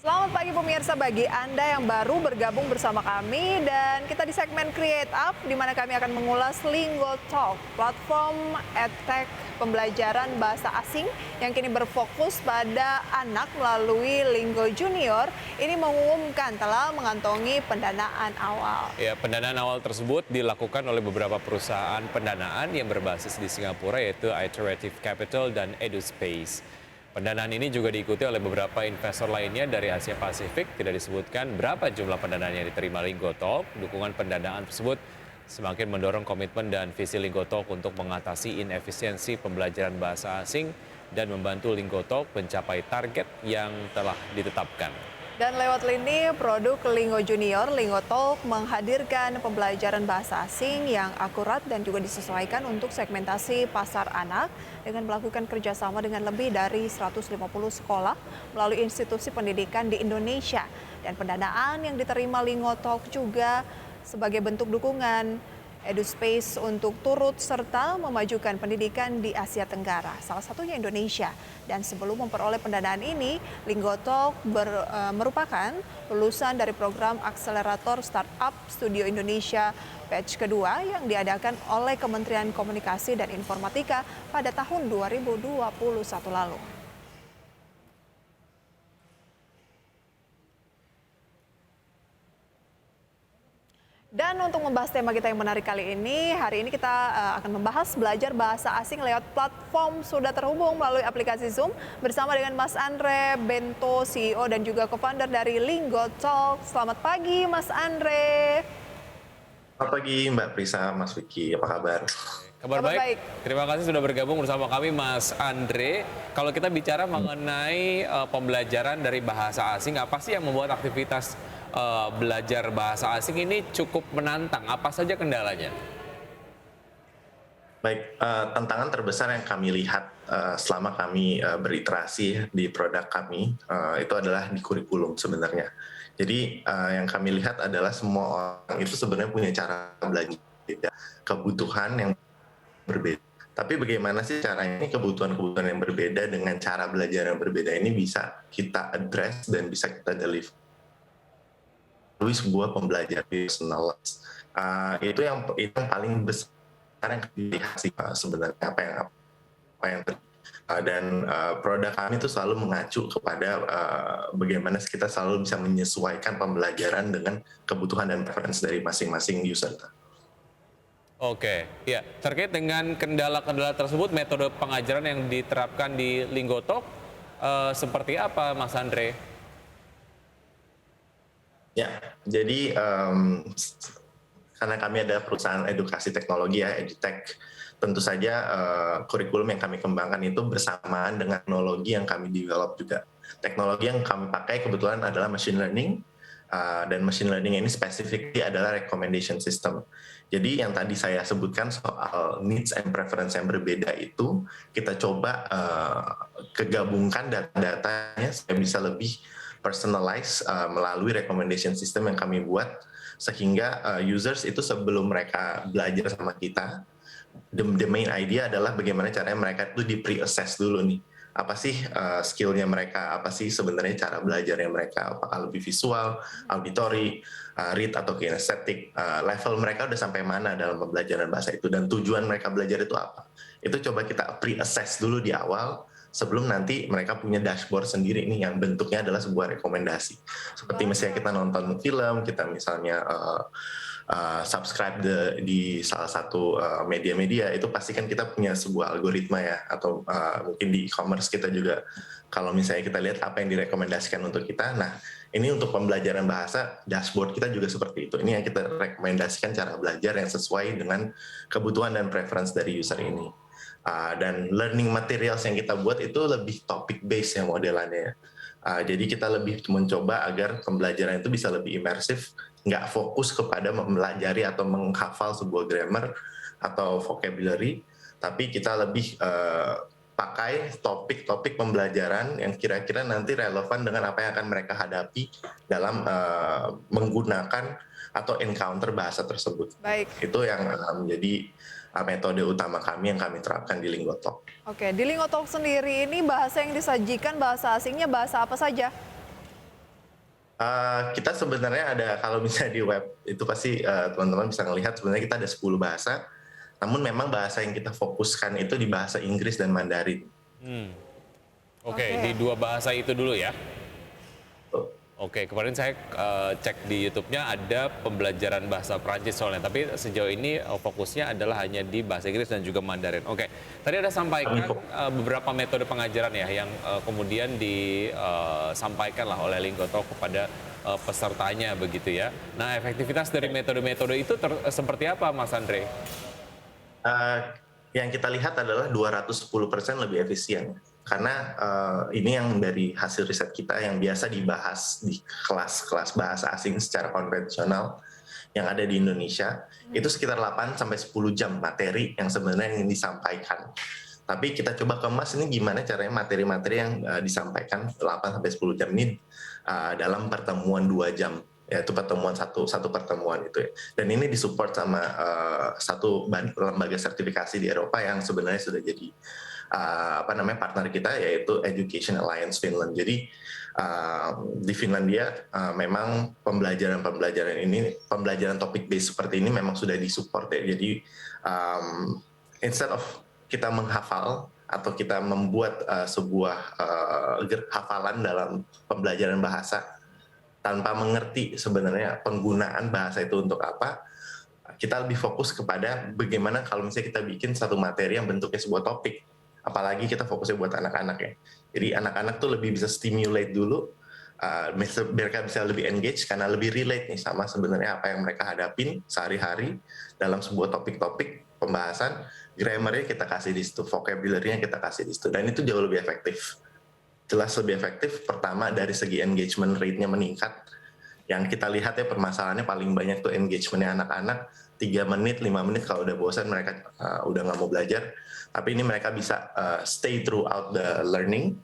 Selamat pagi pemirsa, bagi Anda yang baru bergabung bersama kami dan kita di segmen Create Up di mana kami akan mengulas Lingo Talk, platform edtech pembelajaran bahasa asing yang kini berfokus pada anak melalui Lingo Junior. Ini mengumumkan telah mengantongi pendanaan awal. Ya, pendanaan awal tersebut dilakukan oleh beberapa perusahaan pendanaan yang berbasis di Singapura yaitu Iterative Capital dan EduSpace. Pendanaan ini juga diikuti oleh beberapa investor lainnya dari Asia Pasifik. Tidak disebutkan berapa jumlah pendanaan yang diterima Lingotalk. Dukungan pendanaan tersebut semakin mendorong komitmen dan visi Lingotalk untuk mengatasi inefisiensi pembelajaran bahasa asing dan membantu Lingotalk mencapai target yang telah ditetapkan. Dan lewat lini produk Lingo Junior, Lingo Talk menghadirkan pembelajaran bahasa asing yang akurat dan juga disesuaikan untuk segmentasi pasar anak dengan melakukan kerjasama dengan lebih dari 150 sekolah melalui institusi pendidikan di Indonesia. Dan pendanaan yang diterima Lingo Talk juga sebagai bentuk dukungan EduSpace untuk turut serta memajukan pendidikan di Asia Tenggara, salah satunya Indonesia. Dan sebelum memperoleh pendanaan ini, Lingotalk merupakan lulusan dari program akselerator Startup Studio Indonesia batch kedua yang diadakan oleh Kementerian Komunikasi dan Informatika pada tahun 2021 lalu. Dan untuk membahas tema kita yang menarik kali ini, hari ini kita akan membahas belajar bahasa asing lewat platform. Sudah terhubung melalui aplikasi Zoom bersama dengan Mas Andre Bento, CEO dan juga co-founder dari Lingotalk. Selamat pagi Mas Andre. Selamat pagi Mbak Prisa, Mas Vicky, apa kabar? Kabar baik. Terima kasih sudah bergabung bersama kami Mas Andre. Kalau kita bicara mengenai pembelajaran dari bahasa asing, apa sih yang membuat aktivitas belajar bahasa asing ini cukup menantang? Apa saja kendalanya? Baik, tantangan terbesar yang kami lihat selama kami beriterasi di produk kami itu adalah di kurikulum sebenarnya. Jadi yang kami lihat adalah semua orang itu sebenarnya punya cara belajar beda, kebutuhan yang berbeda. Tapi bagaimana sih caranya kebutuhan-kebutuhan yang berbeda dengan cara belajar yang berbeda ini bisa kita address dan bisa kita deliver melalui sebuah pembelajaran personalized. Itu yang paling besar yang dilihat sih sebenarnya apa yang dan produk kami itu selalu mengacu kepada bagaimana kita selalu bisa menyesuaikan pembelajaran dengan kebutuhan dan preferensi dari masing-masing user. Oke, ya. Terkait dengan kendala-kendala tersebut, metode pengajaran yang diterapkan di Lingotalk seperti apa, Mas Andre? Ya, jadi karena kami ada perusahaan edukasi teknologi ya, EdTech, tentu saja kurikulum yang kami kembangkan itu bersamaan dengan teknologi yang kami develop juga. Teknologi yang kami pakai kebetulan adalah machine learning, dan machine learning ini spesifiknya adalah recommendation system. Jadi yang tadi saya sebutkan soal needs and preference yang berbeda itu, kita coba kegabungkan data-datanya supaya bisa lebih personalize melalui recommendation system yang kami buat, sehingga users itu sebelum mereka belajar sama kita, the main idea adalah bagaimana caranya mereka itu di pre-assess dulu nih. Apa sih skillnya mereka, apa sih sebenarnya cara belajarnya mereka, apakah lebih visual, auditory, read atau kinesthetic, level mereka udah sampai mana dalam pembelajaran bahasa itu, dan tujuan mereka belajar itu apa. Itu coba kita pre-assess dulu di awal, sebelum nanti mereka punya dashboard sendiri nih yang bentuknya adalah sebuah rekomendasi. Seperti misalnya kita nonton film, kita misalnya subscribe di salah satu media-media, itu pasti kan kita punya sebuah algoritma ya, atau mungkin di e-commerce kita juga kalau misalnya kita lihat apa yang direkomendasikan untuk kita. Nah, ini untuk pembelajaran bahasa, dashboard kita juga seperti itu. Ini yang kita rekomendasikan cara belajar yang sesuai dengan kebutuhan dan preference dari user ini. Dan learning materials yang kita buat itu lebih topic based ya modelannya. Jadi kita lebih mencoba agar pembelajaran itu bisa lebih imersif, nggak fokus kepada mempelajari atau menghafal sebuah grammar atau vocabulary, tapi kita lebih pakai topik-topik pembelajaran yang kira-kira nanti relevan dengan apa yang akan mereka hadapi dalam menggunakan atau encounter bahasa tersebut. Baik. Itu yang menjadi metode utama kami yang kami terapkan di Lingotalk. Oke, di Lingotalk sendiri ini bahasa yang disajikan bahasa asingnya bahasa apa saja? Kita sebenarnya ada, kalau misalnya di web itu pasti teman-teman bisa ngelihat sebenarnya kita ada 10 bahasa, namun memang bahasa yang kita fokuskan itu di bahasa Inggris dan Mandarin. Hmm. Oke, di Oke. 2 bahasa itu dulu ya. Tuh. Oke, kemarin saya cek di YouTube-nya ada pembelajaran bahasa Prancis soalnya, tapi sejauh ini fokusnya adalah hanya di bahasa Inggris dan juga Mandarin. Oke, tadi ada Kami sampaikan fokus. beberapa metode pengajaran ya yang kemudian disampaikan lah oleh Linggotalk kepada pesertanya begitu ya. Nah, efektivitas dari metode-metode itu seperti apa, Mas Andre? Eh, yang kita lihat adalah 210% lebih efisien. Karena ini yang dari hasil riset kita yang biasa dibahas di kelas-kelas bahasa asing secara konvensional yang ada di Indonesia, itu sekitar 8-10 jam materi yang sebenarnya ingin disampaikan. Tapi kita coba kemas ini gimana caranya materi-materi yang disampaikan 8-10 jam ini dalam pertemuan 2 jam, yaitu pertemuan satu pertemuan itu ya. Dan ini disupport sama satu lembaga sertifikasi di Eropa yang sebenarnya sudah jadi partner kita, yaitu Education Alliance Finland. Jadi di Finlandia memang pembelajaran topik base seperti ini memang sudah disupport ya. Jadi instead of kita menghafal atau kita membuat sebuah hafalan dalam pembelajaran bahasa tanpa mengerti sebenarnya penggunaan bahasa itu untuk apa, kita lebih fokus kepada bagaimana kalau misalnya kita bikin satu materi yang bentuknya sebuah topik, apalagi kita fokusnya buat anak-anak ya. Jadi anak-anak tuh lebih bisa stimulate dulu, mereka bisa lebih engage karena lebih relate nih sama sebenarnya apa yang mereka hadapin sehari-hari dalam sebuah topik-topik pembahasan. Grammarnya kita kasih di situ, vocabulary-nya kita kasih di situ, dan itu jauh lebih efektif. Jelas lebih efektif. Pertama dari segi engagement rate-nya meningkat. Yang kita lihat ya permasalahannya paling banyak tuh engagement-nya anak-anak 3 menit, 5 menit kalau udah bosan mereka udah nggak mau belajar. Tapi ini mereka bisa stay throughout the learning.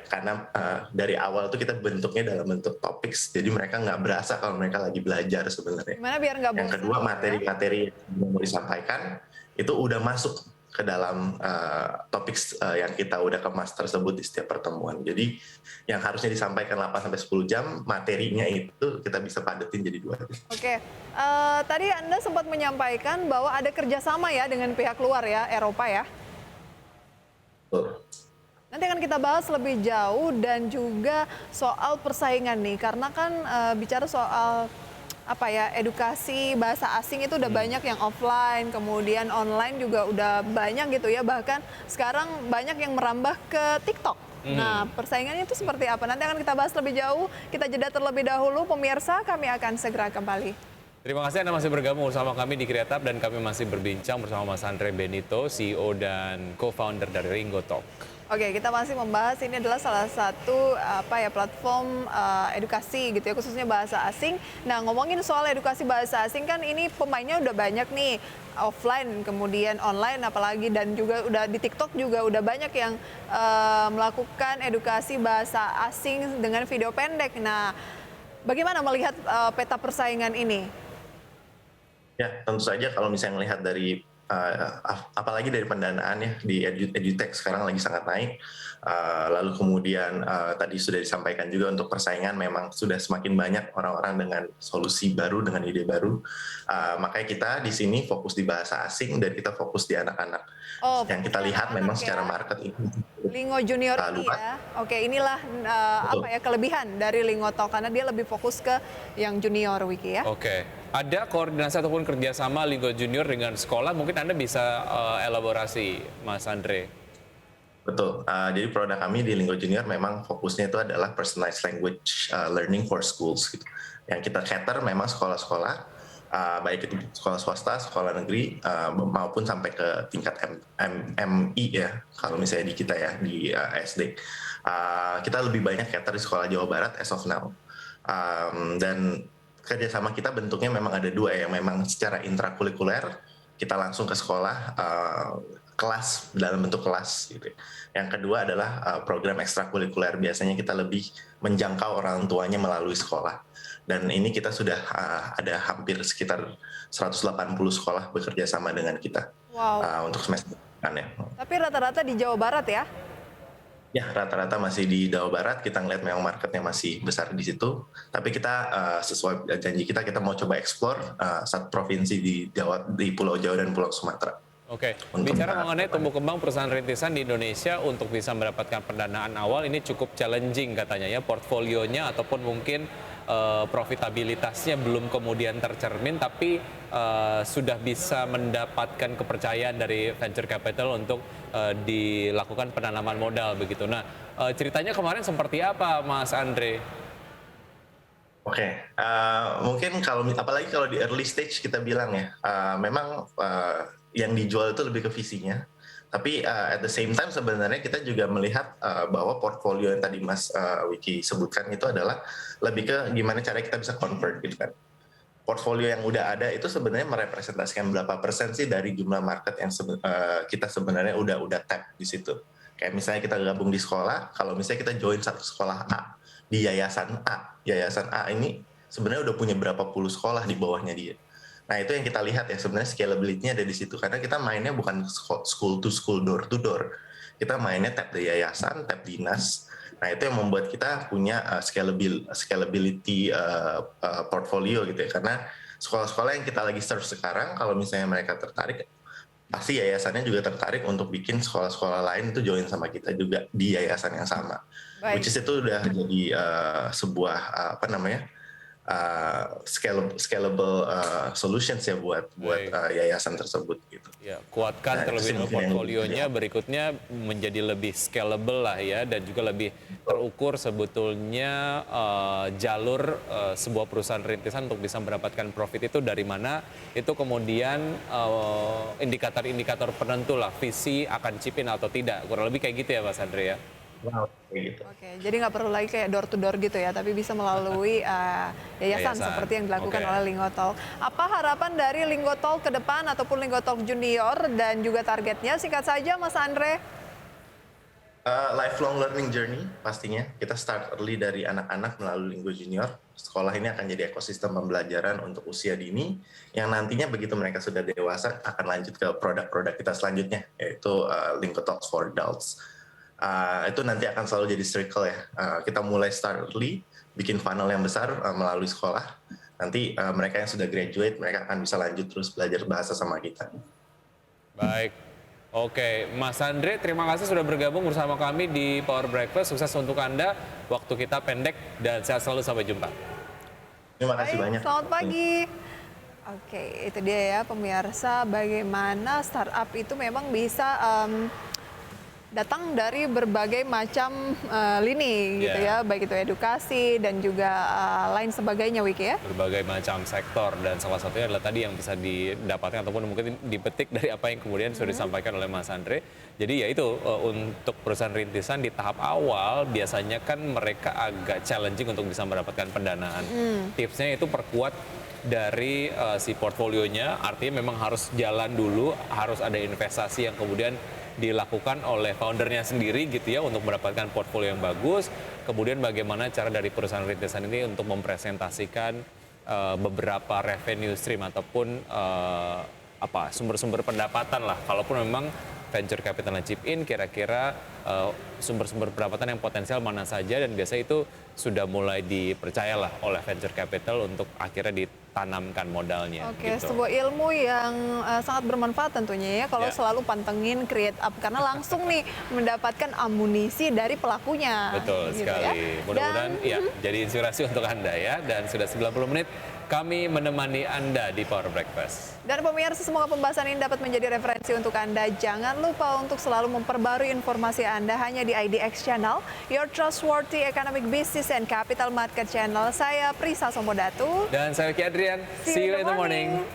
Karena dari awal tuh kita bentuknya dalam bentuk topics, jadi mereka nggak berasa kalau mereka lagi belajar sebenarnya. Gimana biar nggak Yang bosan kedua, gitu ya? materi-materi yang mau disampaikan itu udah masuk ke dalam topik yang kita udah kemas tersebut di setiap pertemuan. Jadi yang harusnya disampaikan 8-10 jam, materinya itu kita bisa padetin jadi 2 jam. Oke, tadi Anda sempat menyampaikan bahwa ada kerjasama ya dengan pihak luar ya, Eropa ya. Betul. Nanti akan kita bahas lebih jauh dan juga soal persaingan nih, karena kan bicara soal apa ya, edukasi bahasa asing itu udah banyak yang offline, kemudian online juga udah banyak gitu ya, bahkan sekarang banyak yang merambah ke TikTok. Nah, persaingannya itu seperti apa? Nanti akan kita bahas lebih jauh, kita jeda terlebih dahulu, pemirsa, kami akan segera kembali. Terima kasih Anda masih bergabung bersama kami di Kreatab dan kami masih berbincang bersama Mas Andre Benito, CEO dan co-founder dari Linggotalk. Oke, kita masih membahas, ini adalah salah satu platform edukasi gitu ya, khususnya bahasa asing. Nah, ngomongin soal edukasi bahasa asing kan ini pemainnya udah banyak nih, offline kemudian online apalagi, dan juga udah di TikTok juga udah banyak yang melakukan edukasi bahasa asing dengan video pendek. Nah, bagaimana melihat peta persaingan ini? Ya, tentu saja kalau misalnya melihat dari apalagi dari pendanaan ya di edutech sekarang lagi sangat naik. Lalu kemudian tadi sudah disampaikan juga untuk persaingan memang sudah semakin banyak orang-orang dengan solusi baru, dengan ide baru. Makanya kita di sini fokus di bahasa asing dan kita fokus di anak-anak. Oh, Yang kita lihat memang anak-anak secara ya. market ini Lingo Junior ini luas. ya. Oke, inilah kelebihan dari Linggotalk karena dia lebih fokus ke yang junior, Wiki ya. Oke, ada koordinasi ataupun kerjasama Linggo Junior dengan sekolah, mungkin Anda bisa elaborasi, Mas Andre. Betul. Jadi produk kami di Linggo Junior memang fokusnya itu adalah personalized language learning for schools gitu. Yang kita cater memang sekolah-sekolah, baik itu sekolah swasta, sekolah negeri, maupun sampai ke tingkat MI ya, kalau misalnya di kita ya, di SD. Kita lebih banyak cater di sekolah Jawa Barat as of now. Dan kerjasama kita bentuknya memang ada 2 ya, memang secara intrakurikuler, kita langsung ke sekolah, kelas dalam bentuk kelas gitu. Yang kedua adalah program ekstrakurikuler, biasanya kita lebih menjangkau orang tuanya melalui sekolah. Dan ini kita sudah ada hampir sekitar 180 sekolah bekerja sama dengan kita Wow. untuk semester depan ya. Tapi rata-rata di Jawa Barat ya? Ya, rata-rata masih di Jawa Barat, kita ngeliat memang marketnya masih besar di situ. Tapi kita sesuai janji kita mau coba explore satu provinsi di Pulau Jawa dan Pulau Sumatera. Oke, Untuk bicara mengenai tumbuh kembang perusahaan rintisan di Indonesia untuk bisa mendapatkan pendanaan awal ini cukup challenging katanya ya, portfolionya ataupun mungkin profitabilitasnya belum kemudian tercermin, tapi sudah bisa mendapatkan kepercayaan dari venture capital untuk dilakukan penanaman modal begitu. Nah, ceritanya kemarin seperti apa, Mas Andre? Oke, mungkin apalagi kalau di early stage kita bilang ya, memang yang dijual itu lebih ke visinya. Tapi at the same time sebenarnya kita juga melihat bahwa portfolio yang tadi Mas Wiki sebutkan itu adalah lebih ke gimana cara kita bisa convert gitu kan. Portfolio yang udah ada itu sebenarnya merepresentasikan berapa persen sih dari jumlah market yang kita sebenarnya udah tap di situ. Kayak misalnya kita gabung di sekolah, kalau misalnya kita join satu sekolah A di yayasan A ini sebenarnya udah punya berapa puluh sekolah di bawahnya dia. Nah itu yang kita lihat ya, sebenarnya scalability-nya ada di situ, karena kita mainnya bukan school to school, door to door. Kita mainnya tap di yayasan, tap dinas. Nah itu yang membuat kita punya scalability portfolio gitu ya, karena sekolah-sekolah yang kita lagi serve sekarang, kalau misalnya mereka tertarik, pasti yayasannya juga tertarik untuk bikin sekolah-sekolah lain itu join sama kita juga di yayasan yang sama. Baik. Which is itu udah jadi sebuah scalable solutions ya buat yayasan tersebut gitu. Ya, kuatkan terlebih dahulu portfolionya, berikutnya menjadi lebih scalable lah ya, dan juga lebih terukur sebetulnya jalur sebuah perusahaan rintisan untuk bisa mendapatkan profit itu dari mana, itu kemudian indikator-indikator penentu lah, visi akan chip in atau tidak, kurang lebih kayak gitu ya Mas Andre ya. Wow, kayak gitu. Oke, jadi nggak perlu lagi kayak door to door gitu ya, tapi bisa melalui yayasan seperti yang dilakukan oleh Lingotalk. Apa harapan dari Lingotalk ke depan ataupun Lingotalk Junior dan juga targetnya? Singkat saja, Mas Andre. Lifelong learning journey pastinya. Kita start early dari anak-anak melalui Linggo Junior. Sekolah ini akan jadi ekosistem pembelajaran untuk usia dini yang nantinya begitu mereka sudah dewasa akan lanjut ke produk-produk kita selanjutnya, yaitu Linggo Talks for Adults. Itu nanti akan selalu jadi circle ya. Kita mulai start early, bikin funnel yang besar melalui sekolah. Nanti mereka yang sudah graduate, mereka akan bisa lanjut terus belajar bahasa sama kita. Baik, oke. Mas Andre, terima kasih sudah bergabung bersama kami di Power Breakfast. Sukses untuk Anda, waktu kita pendek dan sehat selalu, sampai jumpa. Terima kasih banyak. Selamat pagi. Oke, itu dia ya pemirsa, bagaimana startup itu memang bisa datang dari berbagai macam lini gitu ya, baik itu edukasi dan juga lain sebagainya, Wiki ya. Berbagai macam sektor, dan salah satunya adalah tadi yang bisa didapatkan ataupun mungkin dipetik dari apa yang kemudian sudah disampaikan oleh Mas Andre. Jadi ya itu, untuk perusahaan rintisan di tahap awal biasanya kan mereka agak challenging untuk bisa mendapatkan pendanaan. Tipsnya itu perkuat dari si portfolionya, artinya memang harus jalan dulu, harus ada investasi yang kemudian dilakukan oleh foundernya sendiri gitu ya untuk mendapatkan portfolio yang bagus. Kemudian bagaimana cara dari perusahaan rintisan ini untuk mempresentasikan beberapa revenue stream ataupun sumber-sumber pendapatan lah. Kalaupun memang venture capital chip in, kira-kira sumber-sumber pendapatan yang potensial mana saja, dan biasanya itu sudah mulai dipercayalah oleh venture capital untuk akhirnya ditanamkan modalnya. Oke, gitu. sebuah ilmu yang sangat bermanfaat tentunya ya kalau selalu pantengin create up, karena langsung nih mendapatkan amunisi dari pelakunya. Betul gitu sekali. Ya. Mudah-mudahan ya jadi inspirasi untuk Anda ya, dan sudah 90 menit kami menemani Anda di Power Breakfast. Dan pemirsa, semoga pembahasan ini dapat menjadi referensi untuk Anda. Jangan lupa untuk selalu memperbarui informasi Anda hanya di IDX Channel, your trustworthy economic business and capital market channel. Saya Prisa Sombodatu. Dan saya Ki Adrian. See you in the morning.